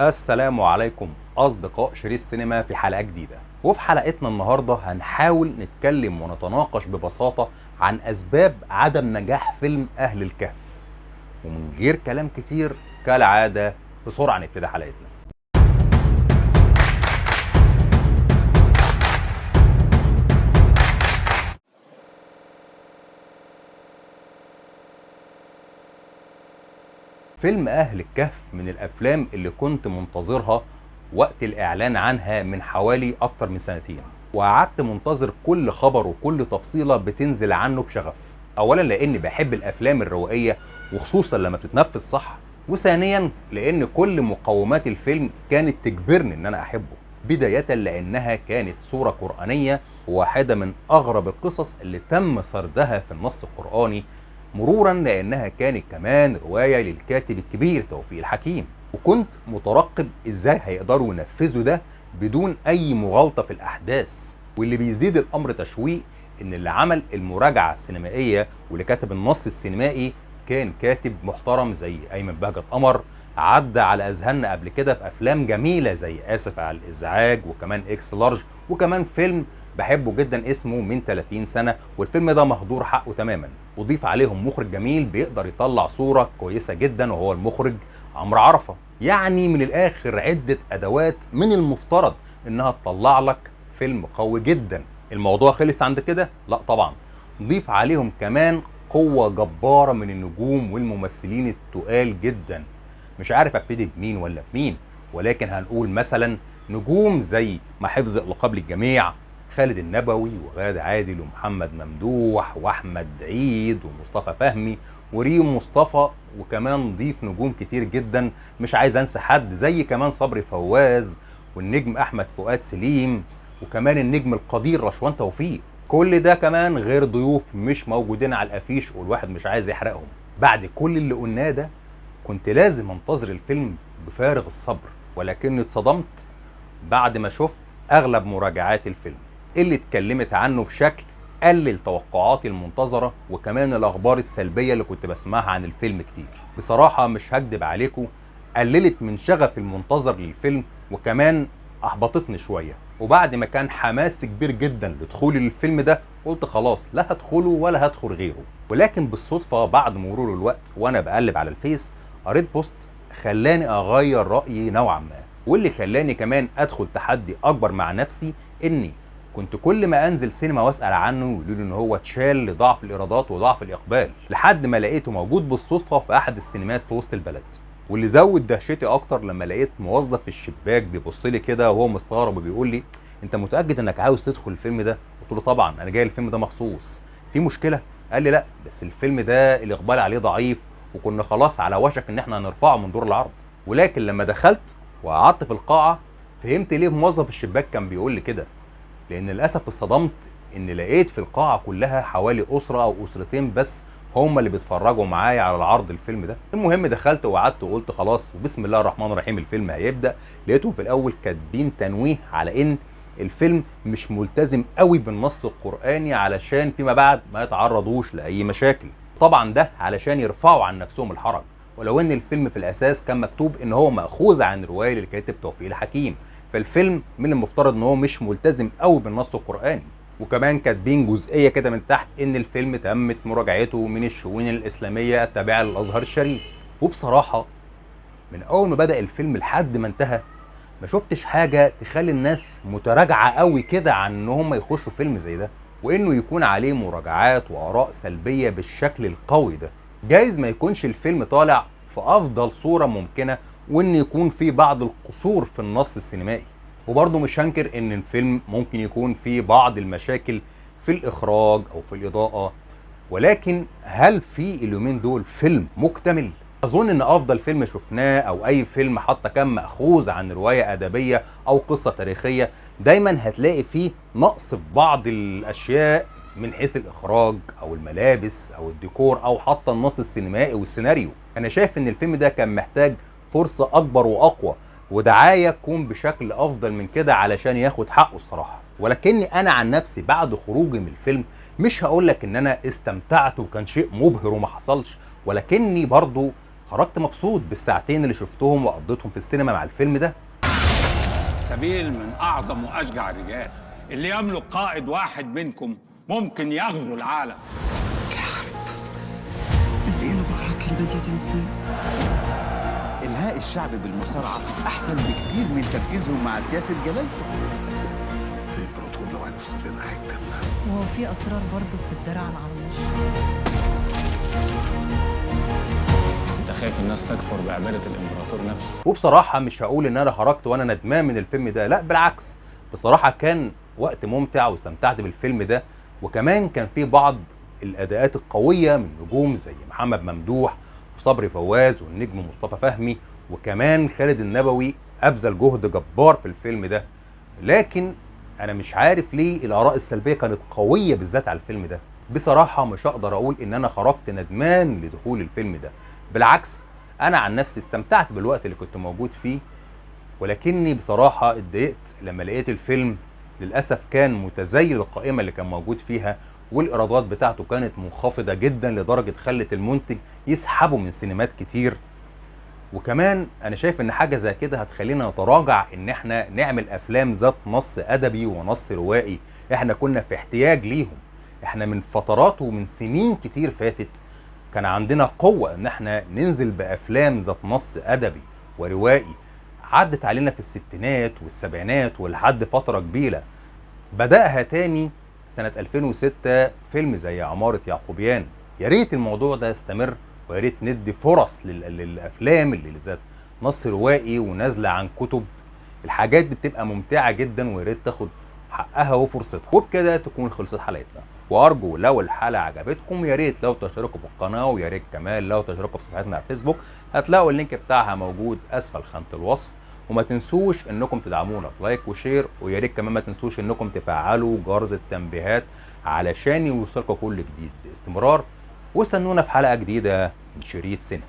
السلام عليكم أصدقاء شريط السينما في حلقة جديدة. وفي حلقتنا النهاردة هنحاول نتكلم ونتناقش ببساطة عن أسباب عدم نجاح فيلم أهل الكهف. ومن غير كلام كتير كالعادة بسرعة نبتدي حلقتنا. فيلم أهل الكهف من الأفلام اللي كنت منتظرها وقت الإعلان عنها من حوالي أكتر من سنتين، وقعدت منتظر كل خبر وكل تفصيلة بتنزل عنه بشغف. أولا لأني بحب الأفلام الروائية وخصوصا لما بتتنفذ صح، وثانيا لأن كل مقومات الفيلم كانت تجبرني إن أنا أحبه. بداية لأنها كانت سورة قرآنية وواحدة من أغرب القصص اللي تم سردها في النص القرآني، مرورا لانها كانت كمان روايه للكاتب الكبير توفيق الحكيم. وكنت مترقب ازاي هيقدروا ينفذوا ده بدون اي مغالطه في الاحداث. واللي بيزيد الامر تشويق ان اللي عمل المراجعه السينمائيه واللي كاتب النص السينمائي كان كاتب محترم زي ايمن بهجت قمر، عدى على اذهاننا قبل كده في افلام جميله زي اسف على الازعاج وكمان اكس لارج، وكمان فيلم بحبه جدا اسمه من 30 سنه، والفيلم ده مهدور حقه تماما. وضيف عليهم مخرج جميل بيقدر يطلع صوره كويسه جدا وهو المخرج عمرو عرفه. يعني من الاخر عده ادوات من المفترض انها تطلع لك فيلم قوي جدا. الموضوع خلص عند كده؟ لا طبعا، ضيف عليهم كمان قوه جباره من النجوم والممثلين التقال جدا. مش عارف ابتدي بمين ولا بمين، ولكن هنقول مثلا نجوم زي ما حفظ القاب للجميع، خالد النبوي وغادة عادل ومحمد ممدوح واحمد عيد ومصطفى فهمي وريم مصطفى، وكمان ضيف نجوم كتير جدا مش عايز انسى حد زي كمان صبري فواز والنجم احمد فؤاد سليم وكمان النجم القدير رشوان توفيق. كل ده كمان غير ضيوف مش موجودين على الافيش والواحد مش عايز يحرقهم. بعد كل اللي قلناه ده كنت لازم انتظر الفيلم بفارغ الصبر، ولكني اتصدمت بعد ما شفت اغلب مراجعات الفيلم اللي اتكلمت عنه بشكل قلل توقعاتي المنتظرة، وكمان الاخبار السلبية اللي كنت بسمعها عن الفيلم كتير. بصراحة مش هكدب عليكم، قللت من شغف المنتظر للفيلم وكمان احبطتني شوية. وبعد ما كان حماس كبير جدا لدخولي للفيلم ده قلت خلاص لا هدخله ولا هدخل غيره. ولكن بالصدفة بعد مرور الوقت وانا بقلب على الفيس قريت بوست خلاني اغير رأيي نوعا ما، واللي خلاني كمان ادخل تحدي اكبر مع نفسي. اني كنت كل ما انزل سينما واسال عنه يقولوا لي ان هو اتشال لضعف الايرادات وضعف الاقبال، لحد ما لقيته موجود بالصدفه في احد السينمات في وسط البلد. واللي زود دهشتي اكتر لما لقيت موظف في الشباك بيبص لي كده وهو مستغرب وبيقول لي انت متاكد انك عاوز تدخل الفيلم ده؟ قلت له طبعا انا جاي الفيلم ده مخصوص. في مشكله؟ قال لي لا بس الفيلم ده الاقبال عليه ضعيف وكنا خلاص على وشك ان احنا هنرفعه من دور العرض. ولكن لما دخلت وقعدت في القاعه فهمت ليه موظف الشباك كان بيقول لي كده، لان للاسف اتصدمت ان لقيت في القاعه كلها حوالي اسره او اسرتين بس هم اللي بيتفرجوا معايا على العرض الفيلم ده. المهم دخلت وقعدت وقلت خلاص وبسم الله الرحمن الرحيم الفيلم هيبدا. لقيتهم في الاول كاتبين تنويه على ان الفيلم مش ملتزم قوي بالنص القرآني علشان فيما بعد ما يتعرضوش لأي مشاكل. طبعا ده علشان يرفعوا عن نفسهم الحرج، ولو ان الفيلم في الاساس كان مكتوب ان هو مأخوذ عن رواية للكاتب توفيق الحكيم، فالفيلم من المفترض ان هو مش ملتزم قوي بالنص القرآني. وكمان كاتبين جزئية كده من تحت ان الفيلم تمت مراجعته من الشؤون الإسلامية التابعة للأزهر الشريف. وبصراحة من اول ما بدأ الفيلم لحد ما انتهى ما شفتش حاجة تخلي الناس متراجعة قوي كده عن ان هم يخشوا فيلم زي ده، وانه يكون عليه مراجعات واراء سلبية بالشكل القوي ده. جايز ما يكونش الفيلم طالع في افضل صورة ممكنة، وان يكون فيه بعض القصور في النص السينمائي، وبرضه مش هنكر ان الفيلم ممكن يكون فيه بعض المشاكل في الاخراج او في الاضاءة. ولكن هل في اليومين دول فيلم مكتمل؟ اظن ان افضل فيلم شفناه او اي فيلم حتى كان مأخوذ عن رواية ادبية او قصة تاريخية دايما هتلاقي فيه نقص في بعض الاشياء من حيث الاخراج او الملابس او الديكور او حتى النص السينمائي والسيناريو. انا شايف ان الفيلم ده كان محتاج فرصة اكبر واقوى ودعاية تكون بشكل افضل من كده علشان ياخد حقه الصراحة. ولكني انا عن نفسي بعد خروجي من الفيلم مش هقولك ان انا استمتعت وكان شيء مبهر وما حصلش، ولكني برضو خرجت مبسوط بالساعتين اللي شفتهم وقضيتهم في السينما مع الفيلم ده. سبيل من أعظم وأشجع الرجال اللي يملك قائد واحد منكم ممكن يغزو العالم. قد ايه انا بكره كلمة يا تنسيق. إلهاء الشعب بالمصارعة أحسن بكتير من تركيزهم مع سياسة جلالته. الإمبراطور لو عرف سرنا هيقتلنا. وهو في أسرار برضه بتدار على العروش. انت خايف الناس تكفر بعبادة الامبراطور نفسه. وبصراحة مش هقول ان انا خرجت وانا ندمان من الفيلم ده، لا بالعكس، بصراحة كان وقت ممتع واستمتعت بالفيلم ده، وكمان كان فيه بعض الاداءات القوية من نجوم زي محمد ممدوح وصبري فواز والنجم مصطفى فهمي، وكمان خالد النبوي ابذل جهد جبار في الفيلم ده. لكن انا مش عارف ليه الاراء السلبية كانت قوية بالذات على الفيلم ده. بصراحة مش هقدر اقول ان انا خرجت ندمان لدخول الفيلم ده، بالعكس انا عن نفسي استمتعت بالوقت اللي كنت موجود فيه، ولكني بصراحة اتضايقت لما لقيت الفيلم للأسف كان متزايد القائمة اللي كان موجود فيها، والإيرادات بتاعته كانت منخفضة جدا لدرجة خلت المنتج يسحبه من سينمات كتير. وكمان أنا شايف إن حاجة زي كده هتخلينا نتراجع إن إحنا نعمل أفلام ذات نص أدبي ونص روائي. إحنا كنا في احتياج ليهم، إحنا من فترات ومن سنين كتير فاتت كان عندنا قوة إن إحنا ننزل بأفلام ذات نص أدبي وروائي. عدت علينا في الستينات والسبعينات ولحد فترة كبيرة. بدأها تاني سنة 2006 فيلم زي عمارة يعقوبيان. يا ريت الموضوع ده يستمر، ويا ريت ندي فرص للأفلام اللي ذات نص روائي ونازلة عن كتب. الحاجات دي بتبقى ممتعة جدا، ويا ريت تاخد حقها وفرصتها. وبكده تكون خلصت حلقتنا، وارجو لو الحلقه عجبتكم يا ريت لو تشتركوا في القناه، ويا ريت كمان لو تشتركوا في صفحتنا على الفيسبوك، هتلاقوا اللينك بتاعها موجود اسفل خانه الوصف. وما تنسوش انكم تدعمونا بلايك وشير، ويا ريت كمان ما تنسوش انكم تفعلوا جرس التنبيهات علشان يوصلكم كل جديد باستمرار. واستنونا في حلقه جديده من شريط سينما.